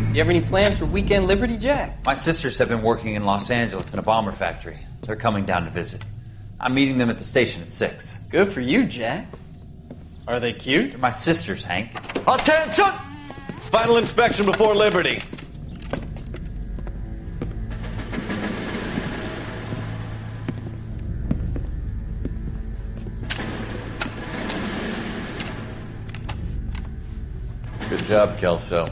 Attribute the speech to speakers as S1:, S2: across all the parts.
S1: You have any plans for weekend liberty, Jack?
S2: My sisters have been working in Los Angeles in a bomber factory. They're coming down to visit. I'm meeting them at the station at 6.
S1: Good for you, Jack. Are they cute?
S2: They're my sisters, Hank.
S3: Attention! Final inspection before liberty. Good job, Kelso.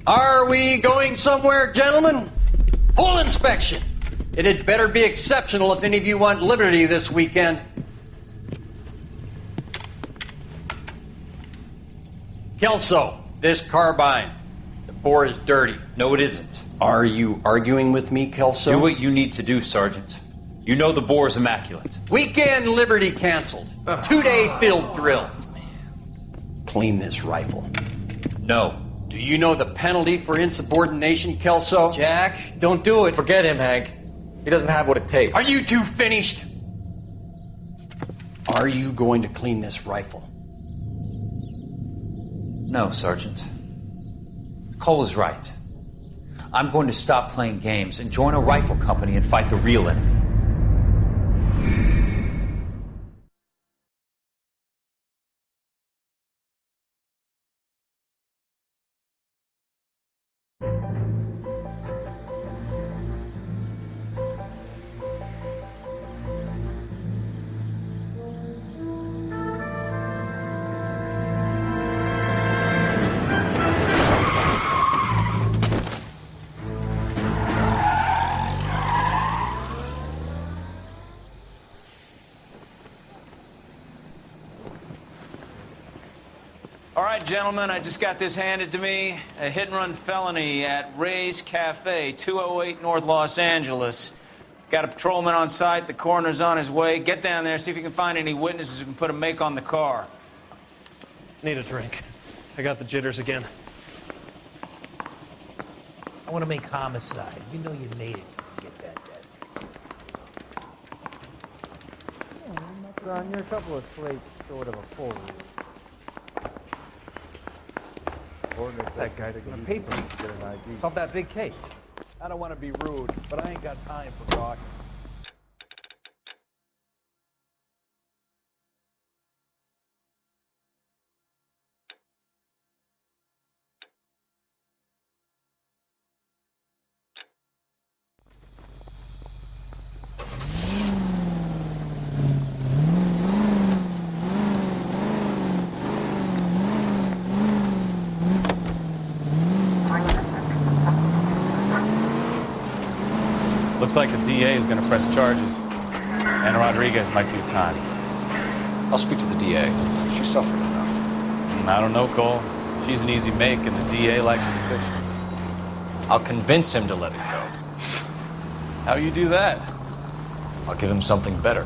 S4: Are we going somewhere, gentlemen? Full inspection. It had better be exceptional if any of you want liberty this weekend. Kelso, this carbine. The bore is dirty.
S2: No, it isn't.
S4: Are you arguing with me, Kelso?
S2: Do what you need to do, Sergeant. You know the bore is immaculate.
S4: Weekend liberty canceled. 2-day field drill. Clean this rifle.
S2: No.
S4: Do you know the penalty for insubordination, Kelso?
S1: Jack, don't do it.
S3: Forget him, Hank. He doesn't have what it takes.
S4: Are you two finished? Are you going to clean this rifle?
S2: No, Sergeant. Cole is right. I'm going to stop playing games and join a rifle company and fight the real enemy.
S5: All right, gentlemen, I just got this handed to me. A hit-and-run felony at Ray's Cafe, 208 North Los Angeles. Got a patrolman on site. The coroner's on his way. Get down there, see if you can find any witnesses who can put a make on the car.
S6: Need a drink. I got the jitters again.
S7: I want to make homicide. You know you made it. Get that desk.
S8: On your couple of slates, sort of a full rule.
S7: What's that guy from the papers? Solve that big case.
S8: I don't want to be rude, but I ain't got time for gawkers.
S5: Looks like the DA is going to press charges. And Rodriguez might do time.
S3: I'll speak to the DA. She suffered enough.
S5: I don't know, Cole. She's an easy make, and the DA likes convictions.
S3: I'll convince him to let it go.
S5: How you do that?
S3: I'll give him something better.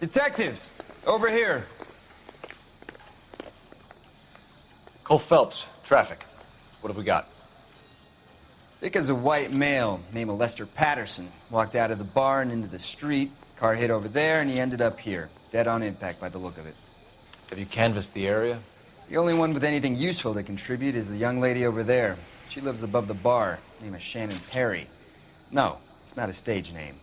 S5: Detectives, over here.
S3: Cole Phelps, traffic. What have we got?
S9: Dick is a white male named Lester Patterson. Walked out of the bar and into the street. Car hit over there, and he ended up here. Dead on impact by the look of it.
S3: Have you canvassed the area?
S9: The only one with anything useful to contribute is the young lady over there. She lives above the bar. Name is Shannon Perry. No, it's not a stage name.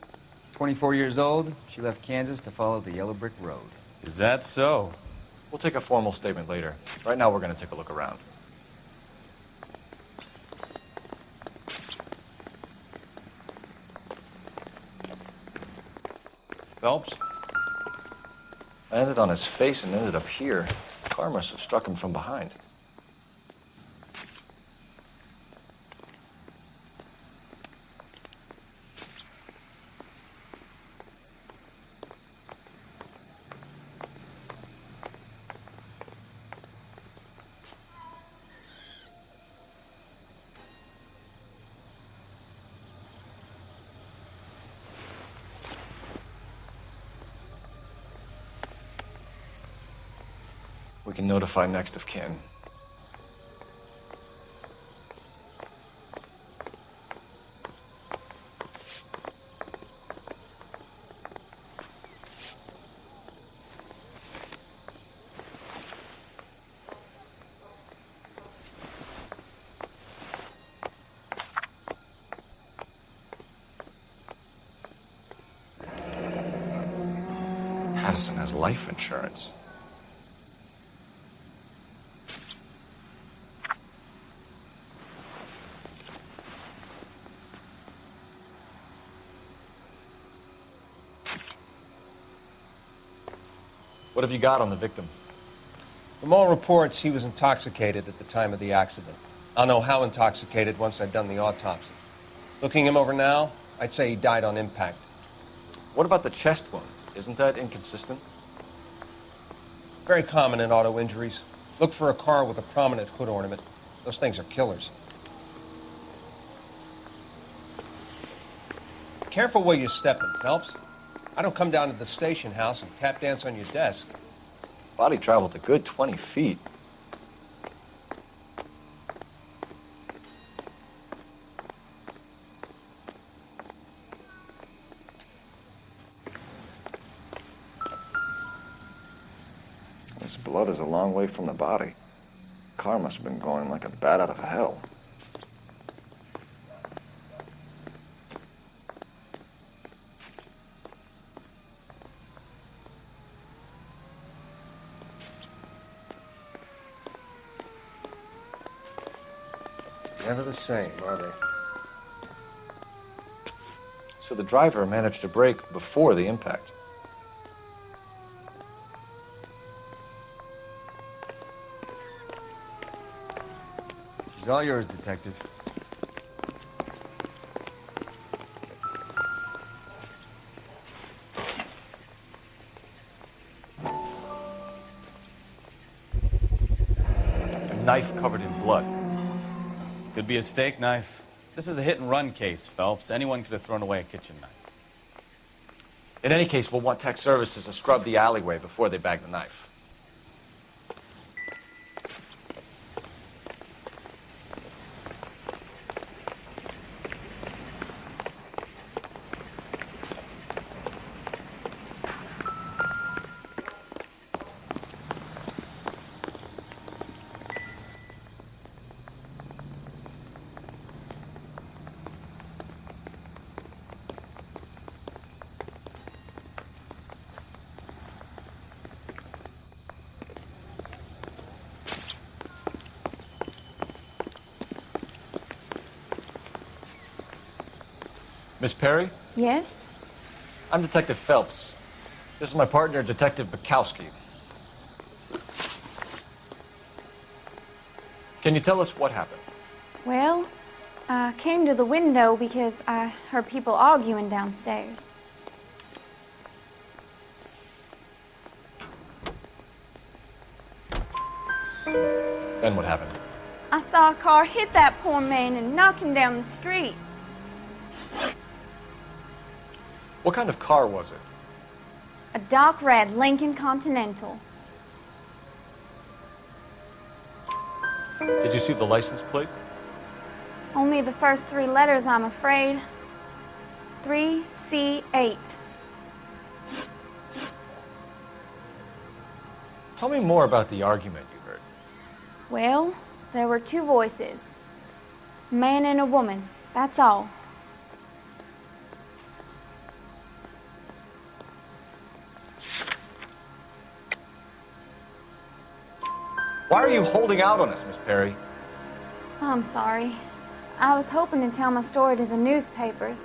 S9: 24 years old, she left Kansas to follow the yellow brick road.
S5: Is that so?
S3: We'll take a formal statement later. Right now, we're going to take a look around.
S5: Phelps?
S3: I landed on his face and ended up here. The car must have struck him from behind. We can notify next of kin. Addison has life insurance. What have you got on the victim?
S10: From all reports, he was intoxicated at the time of the accident. I'll know how intoxicated once I've done the autopsy. Looking him over now, I'd say he died on impact.
S3: What about the chest wound? Isn't that inconsistent?
S10: Very common in auto injuries. Look for a car with a prominent hood ornament. Those things are killers. Careful where you're stepping, Phelps. I don't come down to the station house and tap dance on your desk.
S3: Body traveled a good 20 feet. This blood is a long way from the body. Car must have been going like a bat out of hell.
S10: Never the same, are they?
S3: So the driver managed to brake before the impact.
S9: She's all yours, Detective.
S3: A knife covered in blood.
S5: Could be a steak knife. This is a hit-and-run case, Phelps. Anyone could have thrown away a kitchen knife.
S3: In any case, we'll want tech services to scrub the alleyway before they bag the knife. Miss Perry?
S11: Yes?
S3: I'm Detective Phelps. This is my partner, Detective Bukowski. Can you tell us what happened?
S11: Well, I came to the window because I heard people arguing downstairs.
S3: Then what happened?
S11: I saw a car hit that poor man and knock him down the street.
S3: What kind of car was it?
S11: A dark red Lincoln Continental.
S3: Did you see the license plate?
S11: Only the first three letters, I'm afraid. 3C8.
S3: Tell me more about the argument you heard.
S11: Well, there were two voices. A man and a woman, that's all.
S3: Why are you holding out on us, Miss Perry?
S11: I'm sorry. I was hoping to tell my story to the newspapers.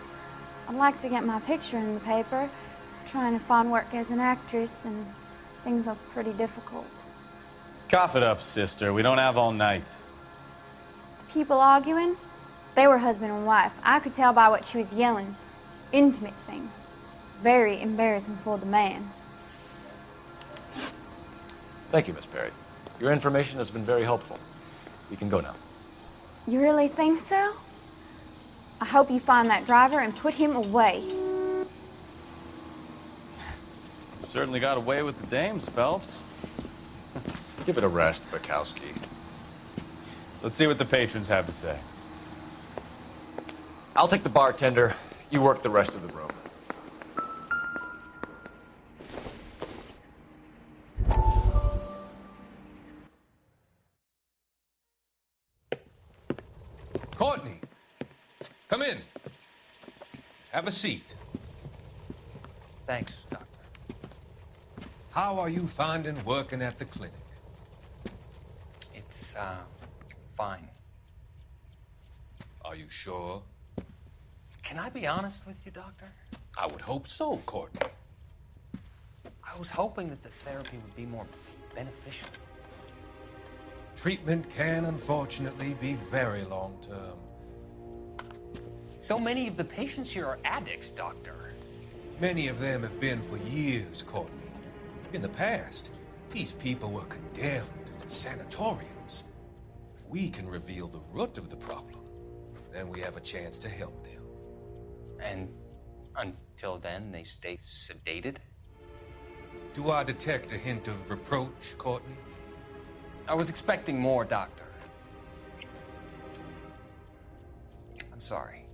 S11: I'd like to get my picture in the paper. Trying to find work as an actress, and things are pretty difficult.
S5: Cough it up, sister. We don't have all night.
S11: People arguing? They were husband and wife. I could tell by what she was yelling. Intimate things. Very embarrassing for the man.
S3: Thank you, Miss Perry. Your information has been very helpful. You can go now.
S11: You really think so? I hope you find that driver and put him away.
S5: Certainly got away with the dames, Phelps.
S3: Give it a rest, Bukowski.
S5: Let's see what the patrons have to say.
S3: I'll take the bartender. You work the rest of the room.
S12: Courtney, come in. Have a seat.
S7: Thanks, Doctor.
S12: How are you finding working at the clinic?
S7: It's, fine.
S12: Are you sure?
S7: Can I be honest with you, Doctor?
S12: I would hope so, Courtney.
S7: I was hoping that the therapy would be more beneficial.
S12: Treatment can, unfortunately, be very long-term.
S7: So many of the patients here are addicts, Doctor.
S12: Many of them have been for years, Courtney. In the past, these people were condemned to sanatoriums. If we can reveal the root of the problem, then we have a chance to help them.
S7: And until then, they stay sedated?
S12: Do I detect a hint of reproach, Courtney?
S7: I was expecting more, Doctor. I'm sorry.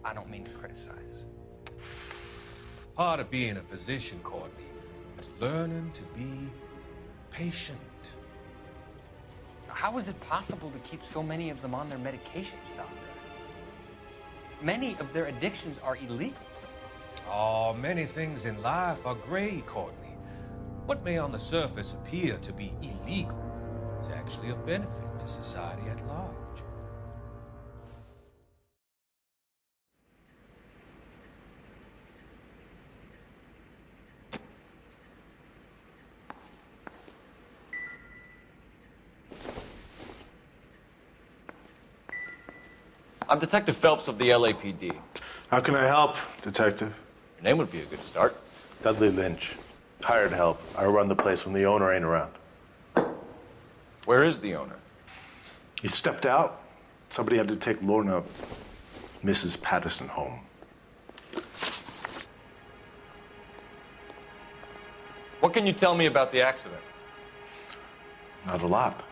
S7: I don't mean to criticize.
S12: Part of being a physician, Courtney, is learning to be patient.
S7: How is it possible to keep so many of them on their medications, Doctor? Many of their addictions are illegal.
S12: Oh, many things in life are gray, Courtney. What may on the surface appear to be illegal is actually of benefit to society at large.
S3: I'm Detective Phelps of the LAPD.
S13: How can I help, Detective?
S3: Your name would be a good start.
S13: Dudley Lynch. Hired help. I run the place when the owner ain't around.
S3: Where is the owner?
S13: He stepped out. Somebody had to take Lorna, Mrs. Patterson, home.
S3: What can you tell me about the accident?
S13: Not a lot.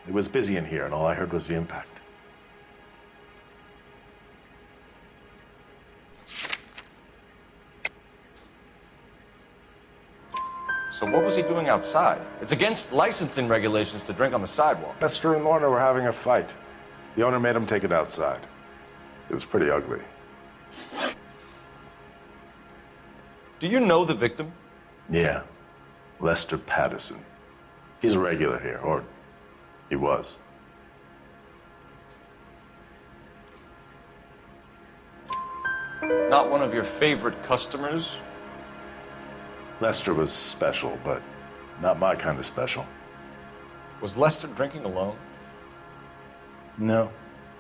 S13: It was busy in here, and all I heard was the impact.
S3: So what was he doing outside? It's against licensing regulations to drink on the sidewalk.
S13: Lester and Lorna were having a fight. The owner made him take it outside. It was pretty ugly.
S3: Do you know the victim?
S13: Yeah. Lester Patterson. He's a regular here, or he was.
S3: Not one of your favorite customers?
S13: Lester was special, but not my kind of special.
S3: Was Lester drinking alone?
S13: No.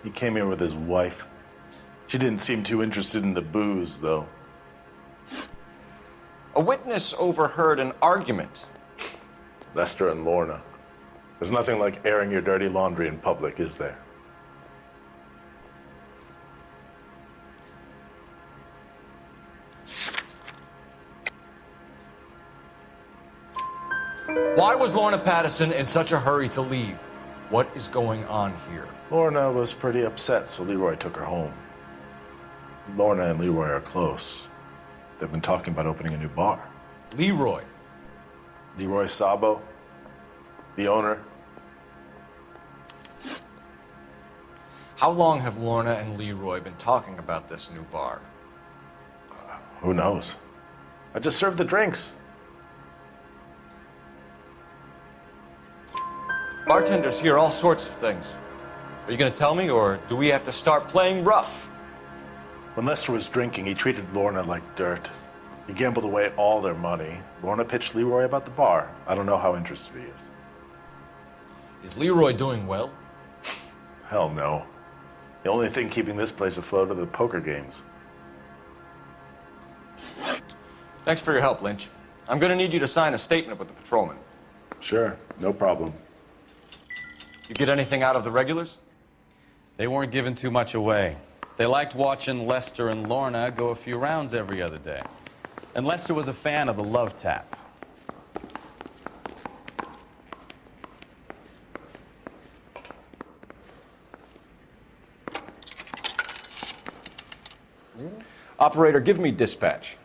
S13: He came here with his wife. She didn't seem too interested in the booze, though.
S3: A witness overheard an argument.
S13: Lester and Lorna. There's nothing like airing your dirty laundry in public, is there?
S3: Why was Lorna Patterson in such a hurry to leave? What is going on here?
S13: Lorna was pretty upset, so Leroy took her home. Lorna and Leroy are close. They've been talking about opening a new bar.
S3: Leroy?
S13: Leroy Sabo, the owner.
S3: How long have Lorna and Leroy been talking about this new bar?
S13: Who knows? I just served the drinks.
S3: Bartenders hear all sorts of things. Are you going to tell me, or do we have to start playing rough?
S13: When Lester was drinking, he treated Lorna like dirt. He gambled away all their money. Lorna pitched Leroy about the bar. I don't know how interested he is.
S3: Is Leroy doing well?
S13: Hell no. The only thing keeping this place afloat are the poker games.
S3: Thanks for your help, Lynch. I'm going to need you to sign a statement with the patrolman.
S13: Sure, no problem.
S3: You get anything out of the regulars?
S5: They weren't giving too much away. They liked watching Lester and Lorna go a few rounds every other day. And Lester was a fan of the love tap.
S3: Operator, give me dispatch.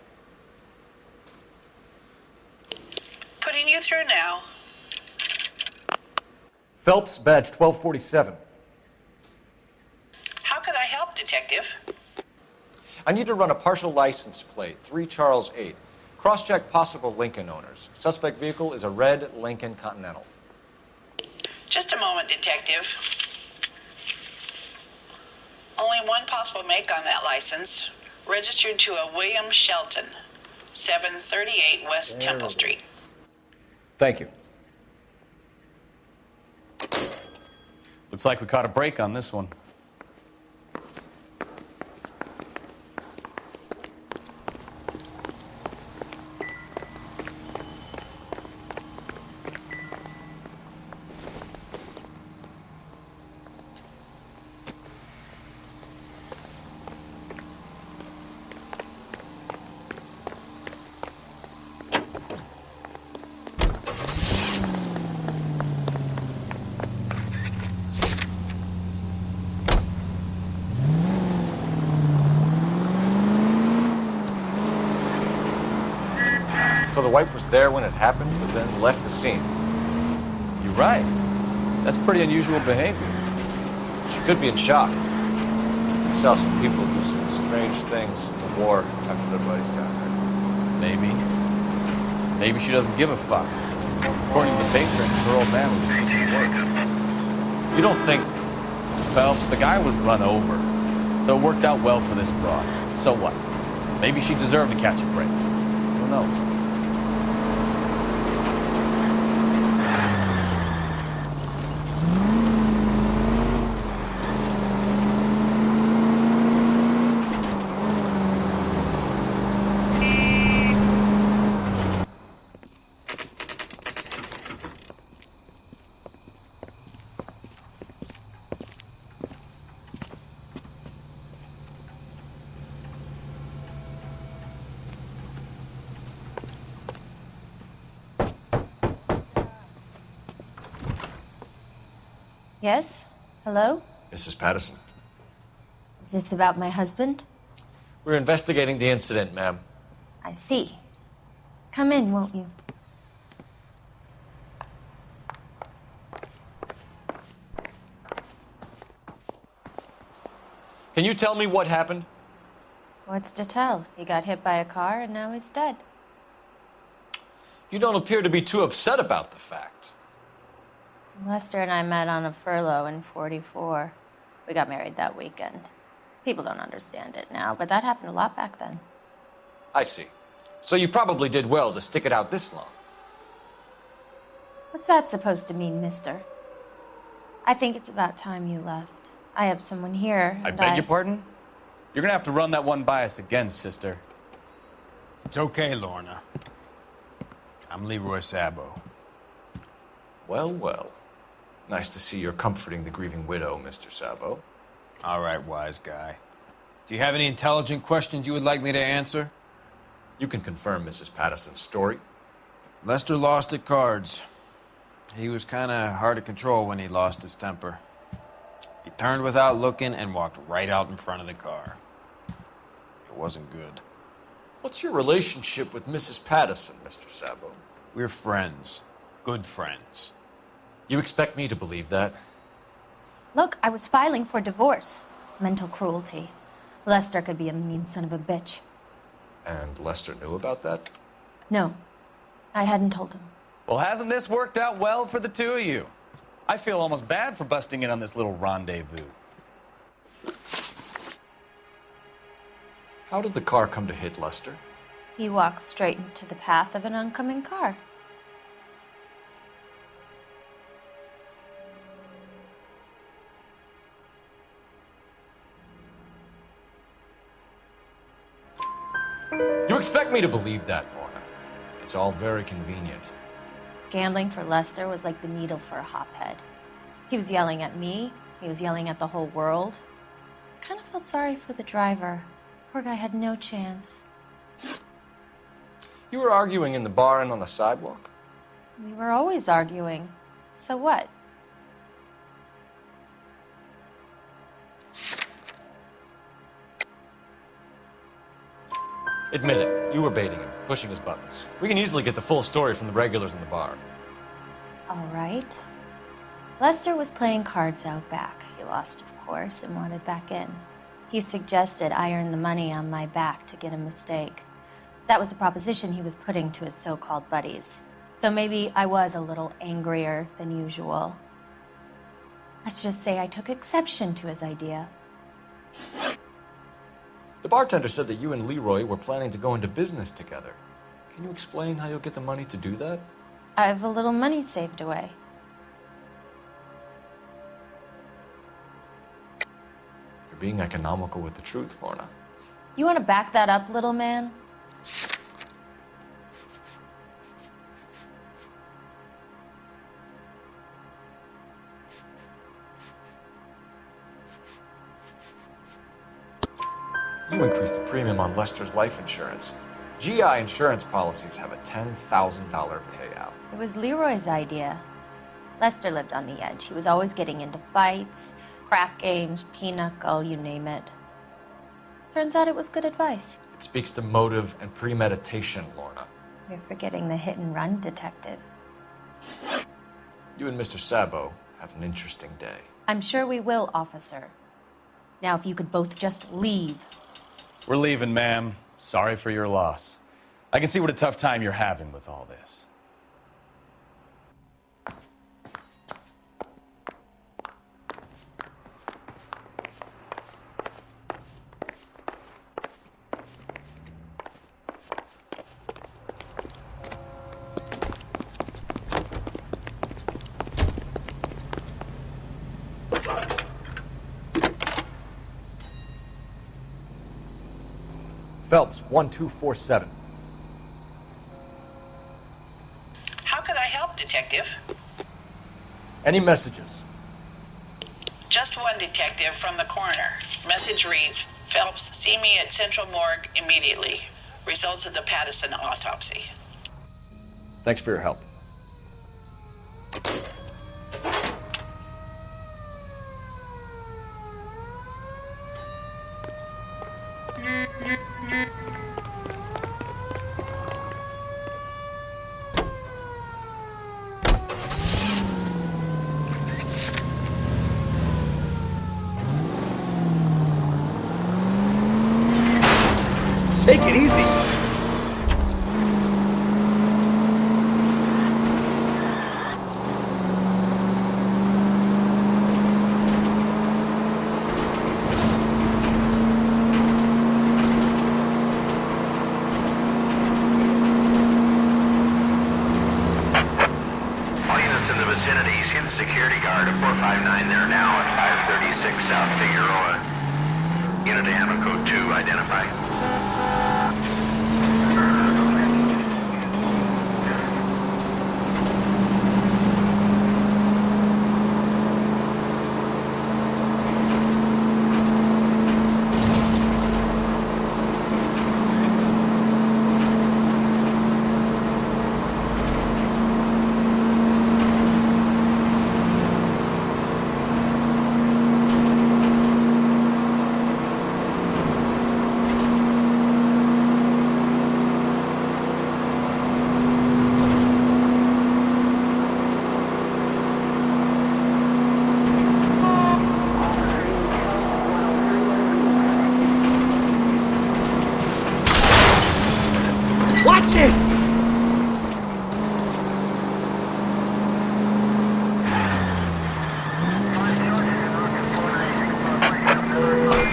S14: Putting you through now.
S3: Phelps, badge 1247.
S14: How could I help, Detective?
S3: I need to run a partial license plate, 3 Charles 8. Cross-check possible Lincoln owners. Suspect vehicle is a red Lincoln Continental.
S14: Just a moment, Detective. Only one possible make on that license. Registered to a William Shelton, 738 West Temple Street.
S3: Thank you.
S5: Looks like we caught a break on this one.
S3: So the wife was there when it happened, but then left the scene.
S5: You're right. That's pretty unusual behavior.
S3: She could be in shock. I saw some people do some strange things in the war after their buddies got hurt.
S5: Maybe. Maybe she doesn't give a fuck. According to the patrons, her old man was a piece of work.
S3: You don't think...
S5: Phelps, the guy was run over. So it worked out well for this broad. So what? Maybe she deserved to catch a break. Who knows?
S15: Yes? Hello?
S3: Mrs. Patterson.
S15: Is this about my husband?
S3: We're investigating the incident, ma'am.
S15: I see. Come in, won't you?
S3: Can you tell me what happened?
S15: What's to tell? He got hit by a car and now he's dead.
S3: You don't appear to be too upset about the fact.
S15: Lester and I met on a furlough in '44. We got married that weekend. People don't understand it now, but that happened a lot back then.
S3: I see. So you probably did well to stick it out this long.
S15: What's that supposed to mean, mister? I think it's about time you left. I have someone here.
S5: I beg your pardon? You're gonna have to run that one by us again, sister.
S16: It's okay, Lorna. I'm Leroy Sabo.
S3: Well, well. Nice to see you're comforting the grieving widow, Mr. Sabo.
S16: All right, wise guy. Do you have any intelligent questions you would like me to answer?
S3: You can confirm Mrs. Patterson's story.
S16: Lester lost at cards. He was kind of hard to control when he lost his temper. He turned without looking and walked right out in front of the car. It wasn't good.
S3: What's your relationship with Mrs. Patterson, Mr. Sabo?
S16: We're friends. Good friends.
S3: You expect me to believe that?
S15: Look, I was filing for divorce. Mental cruelty. Lester could be a mean son of a bitch.
S3: And Lester knew about that?
S15: No, I hadn't told him.
S5: Well, hasn't this worked out well for the two of you? I feel almost bad for busting in on this little rendezvous.
S3: How did the car come to hit Lester?
S15: He walked straight into the path of an oncoming car.
S3: You expect me to believe that, Lorna? It's all very convenient.
S15: Gambling for Lester was like the needle for a hophead. He was yelling at me. He was yelling at the whole world. I kind of felt sorry for the driver. Poor guy had no chance.
S3: You were arguing in the bar and on the sidewalk?
S15: We were always arguing. So what?
S3: Admit it. You were baiting him, pushing his buttons. We can easily get the full story from the regulars in the bar.
S15: All right. Lester was playing cards out back. He lost, of course, and wanted back in. He suggested I earn the money on my back to get a mistake. That was the proposition he was putting to his so-called buddies. So maybe I was a little angrier than usual. Let's just say I took exception to his idea.
S3: The bartender said that you and Leroy were planning to go into business together. Can you explain how you'll get the money to do that?
S15: I have a little money saved away.
S3: You're being economical with the truth, Lorna.
S15: You want to back that up, little man?
S3: You increased the premium on Lester's life insurance. GI insurance policies have a $10,000 payout.
S15: It was Leroy's idea. Lester lived on the edge. He was always getting into fights, crap games, pinochle, you name it. Turns out it was good advice.
S3: It speaks to motive and premeditation, Lorna.
S15: You're forgetting the hit-and-run detective.
S3: You and Mr. Sabo have an interesting day.
S15: I'm sure we will, officer. Now, if you could both just leave.
S17: We're leaving, ma'am. Sorry for your loss. I can see what a tough time you're having with all this.
S3: Phelps, 1247.
S14: How could I help, Detective?
S3: Any messages?
S14: Just one, Detective, from the coroner. Message reads, Phelps, see me at Central Morgue immediately. Results of the Pattison autopsy.
S3: Thanks for your help.
S18: Take it easy.
S19: All units in the vicinity, see the security guard at 459 there now at 536 South Figueroa. Unit Ammo Code 2, identify.
S18: Watch it!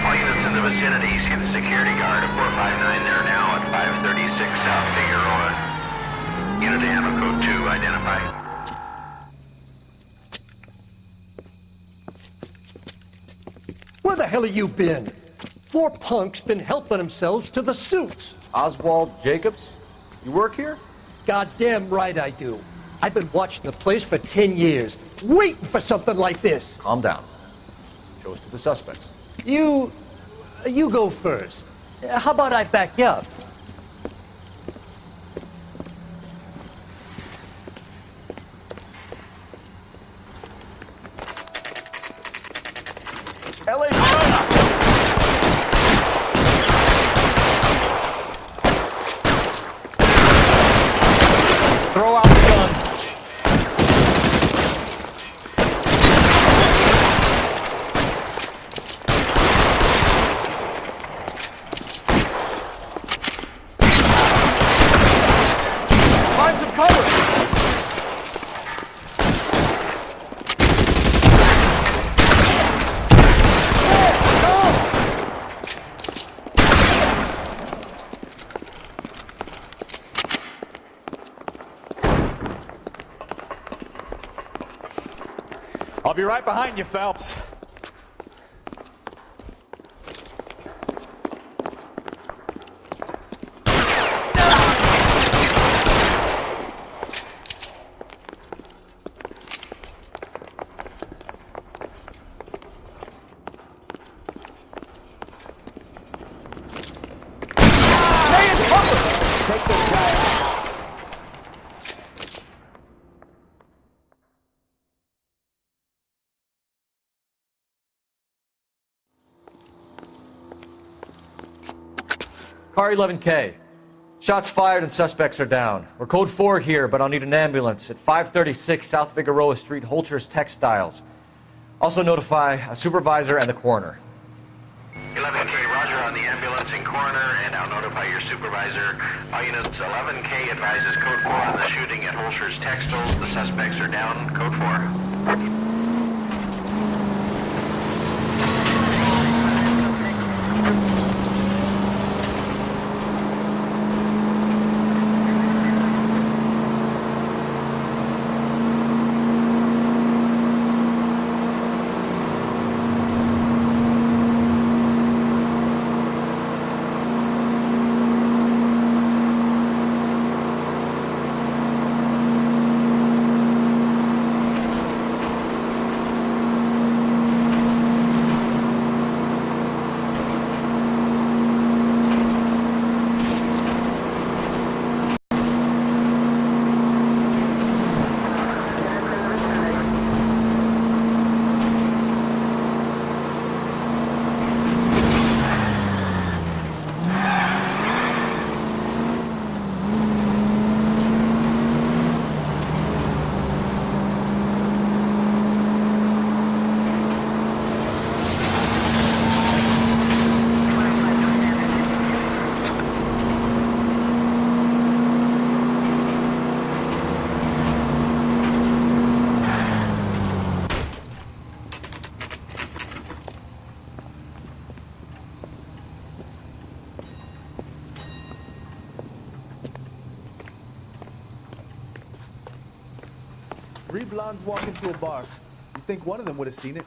S19: All units in the vicinity, see the security guard at 459 there now at 536 South Figueroa. Unit Ammo Code 2, identify.
S20: Where the hell have you been? 4 punks been helping themselves to the suits.
S3: Oswald Jacobs? You work here?
S20: Goddamn right I do. I've been watching the place for 10 years, waiting for something like this.
S3: Calm down. Show us to the suspects.
S20: You go first. How about I back you up?
S17: I'll be right behind you, Phelps. Take this guy out.
S3: Car 11K. Shots fired and suspects are down. We're code 4 here, but I'll need an ambulance at 536 South Figueroa Street, Holcher's Textiles. Also notify a supervisor and the coroner.
S19: 11K, roger on the ambulance and coroner, and I'll notify your supervisor. All units, 11K advises code 4 on the shooting at Holcher's Textiles. The suspects are down, code 4.
S21: Three blondes walk into a bar. You think one of them would have seen it?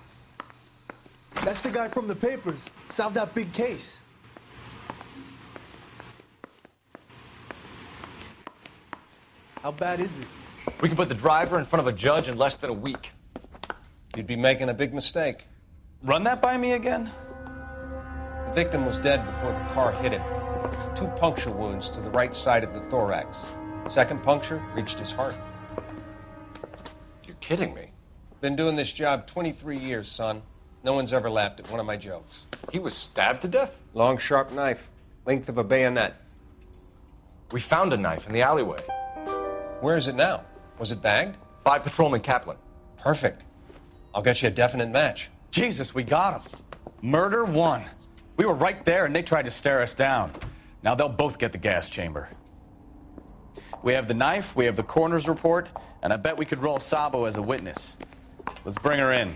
S21: That's the guy from the papers. Solved that big case. How bad is it?
S3: We can put the driver in front of a judge in less than a week.
S10: You'd be making a big mistake.
S17: Run that by me again?
S10: The victim was dead before the car hit him. 2 puncture wounds to the right side of the thorax. Second puncture reached his heart.
S3: You're kidding me.
S10: Been doing this job 23 years, son. No one's ever laughed at one of my jokes.
S3: He was stabbed to death?
S10: Long, sharp knife. Length of a bayonet.
S3: We found a knife in the alleyway.
S10: Where is it now? Was it bagged?
S3: By Patrolman Kaplan.
S10: Perfect. I'll get you a definite match.
S17: Jesus, we got him. Murder 1. We were right there and they tried to stare us down. Now they'll both get the gas chamber. We have the knife, we have the coroner's report, and I bet we could roll Sabo as a witness. Let's bring her in.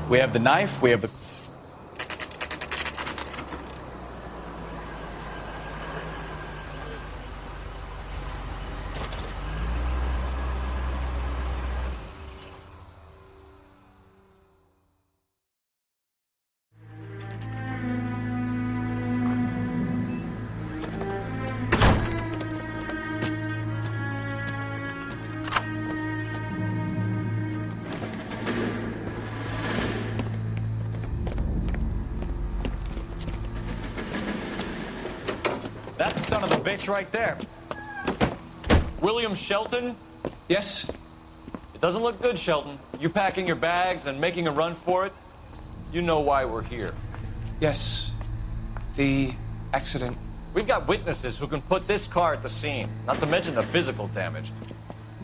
S17: We have the knife, we have the...
S3: son of a bitch right there. William Shelton?
S6: Yes?
S3: It doesn't look good, Shelton. You packing your bags and making a run for it? You know why we're here.
S6: Yes. The accident.
S3: We've got witnesses who can put this car at the scene, not to mention the physical damage.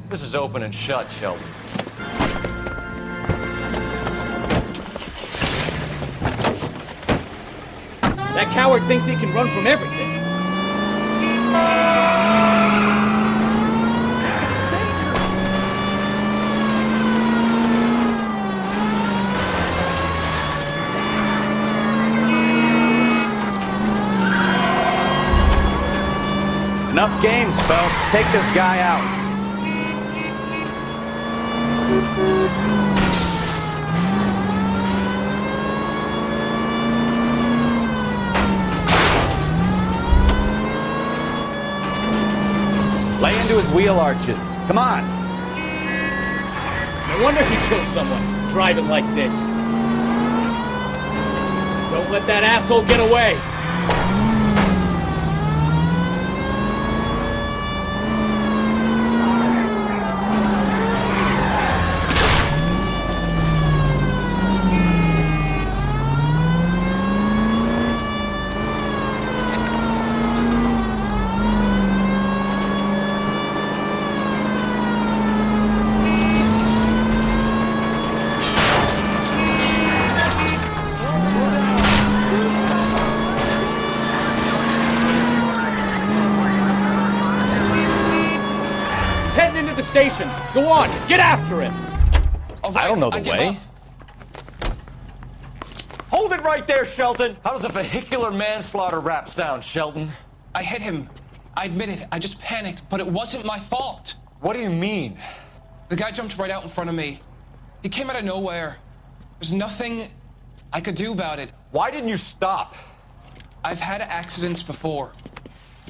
S3: This is open and shut, Shelton.
S18: That coward thinks he can run from everything.
S17: Enough games, Phelps. Take this guy out. Lay into his wheel arches. Come on.
S18: No wonder he killed someone, driving like this. Don't let that asshole get away. Station. Go on, get after him.
S17: I don't know the way.
S3: Hold it right there, Shelton. How does a vehicular manslaughter rap sound, Shelton?
S6: I hit him. I admit it. I just panicked, but it wasn't my fault.
S3: What do you mean?
S6: The guy jumped right out in front of me. He came out of nowhere. There's nothing I could do about it.
S3: Why didn't you stop?
S6: I've had accidents before.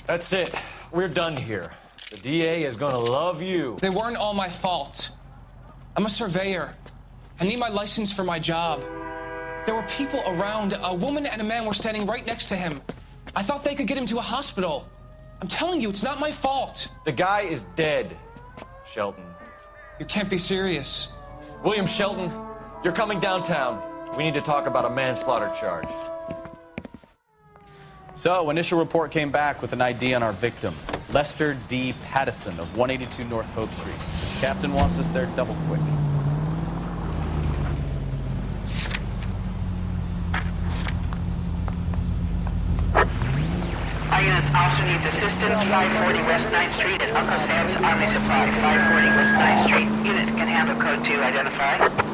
S3: That's it. We're done here. The DA is gonna love you.
S6: They weren't all my fault. I'm a surveyor. I need my license for my job. There were people around. A woman and a man were standing right next to him. I thought they could get him to a hospital. I'm telling you, it's not my fault.
S3: The guy is dead, Shelton.
S6: You can't be serious.
S3: William Shelton, you're coming downtown. We need to talk about a manslaughter charge.
S17: So, initial report came back with an ID on our victim, Lester D. Pattison of 182 North Hope Street. Captain wants us there double quick.
S14: Our units also needs assistance. 540 West 9th Street at Uncle Sam's Army Supply. 540 West 9th Street. Unit can handle code 2. Identify.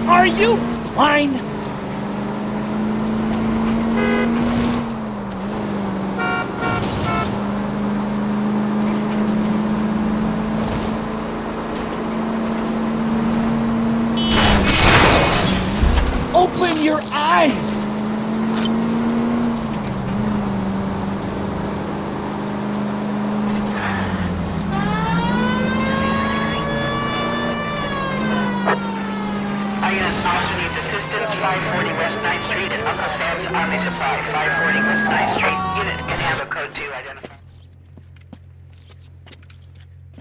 S18: Are you blind? Open your eyes!
S14: Our unit also needs assistance. 540 West 9th Street at Uncle Sam's Army Supply. 540 West 9th Street. Unit can handle code 2. Identify.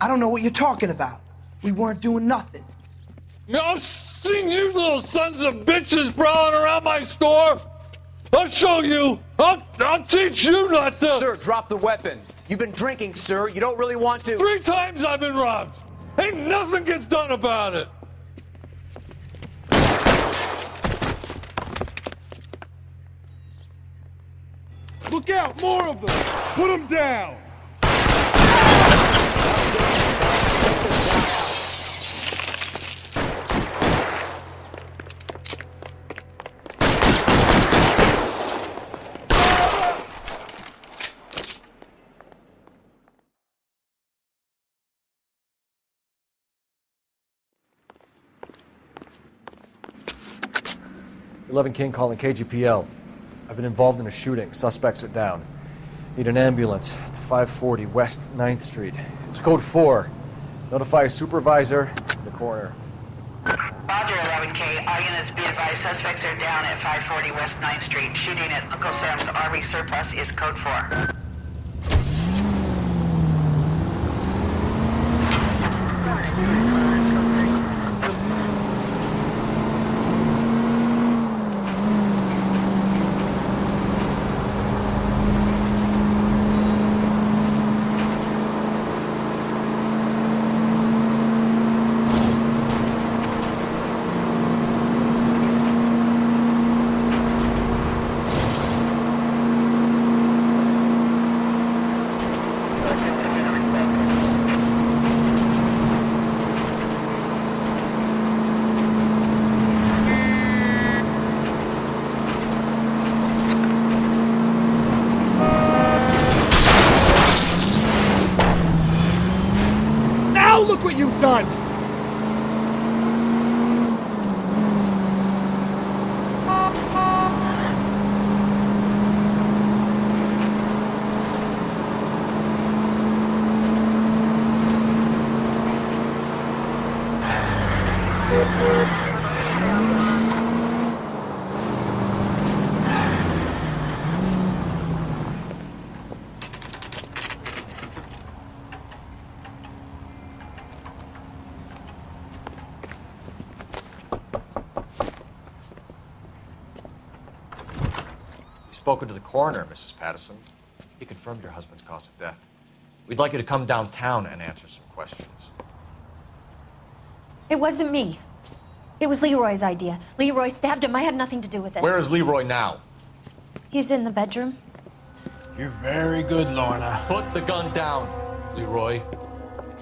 S1: I don't know what you're talking about. We weren't doing nothing.
S22: I've seen you little sons of bitches prowling around my store.
S18: I'll show you! I'll teach you not to!
S4: Sir, drop the weapon. You've been drinking, sir. You don't really want to.
S18: 3 times I've been robbed! Ain't nothing gets done about it!
S22: Look out! More of them! Put them down!
S3: King calling KGPL. I've been involved in a shooting. Suspects are down. Need an ambulance to 540 West 9th Street. It's code 4. Notify a supervisor in the corner.
S14: Roger, 11K. All units be advised, suspects are down at 540 West 9th Street. Shooting at Uncle Sam's RV surplus is code 4.
S18: Look what you've done!
S3: Spoken to the coroner, Mrs. Patterson. He confirmed your husband's cause of death. We'd like you to come downtown and answer some questions.
S15: It wasn't me. It was Leroy's idea. Leroy stabbed him. I had nothing to do with it.
S3: Where is Leroy now?
S15: He's in the bedroom.
S16: You're very good, Lorna.
S3: Put the gun down, Leroy.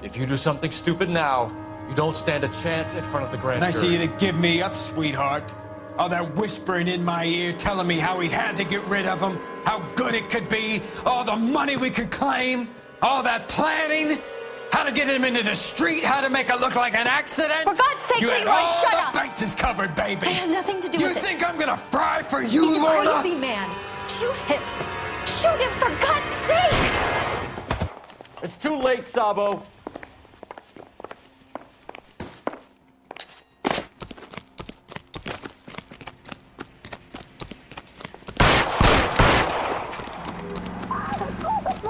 S3: If you do something stupid now, you don't stand a chance in front of the grand jury.
S16: Nice of you to give me up, sweetheart. All that whispering in my ear, telling me how we had to get rid of him, how good it could be, all the money we could claim, all that planning, how to get him into the street, how to make it look like an accident.
S15: For God's sake,
S16: you had
S15: Leroy,
S16: all
S15: shut
S16: the
S15: up!
S16: bases covered, baby.
S15: I have nothing to do with it.
S16: You think I'm gonna fry for you,
S15: He's
S16: Lorna?
S15: a crazy man. Shoot him. Shoot him, for God's sake!
S18: It's too late, Sabo.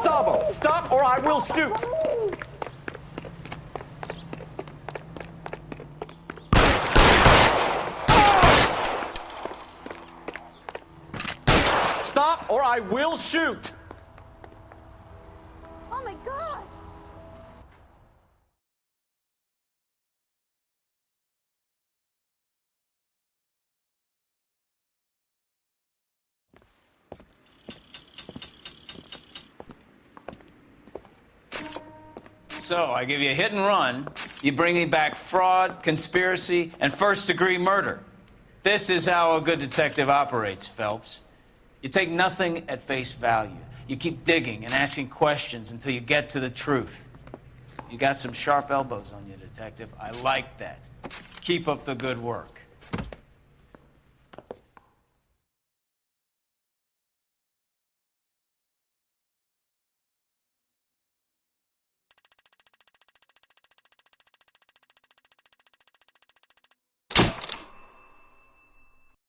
S18: Sabo, stop or I will shoot!
S3: Stop or I will shoot!
S11: Oh my gosh!
S5: So, I give you a hit and run, you bring me back fraud, conspiracy, and first-degree murder. This is how a good detective operates, Phelps. You take nothing at face value. You keep digging and asking questions until you get to the truth. You got some sharp elbows on you, detective. I like that. Keep up the good work.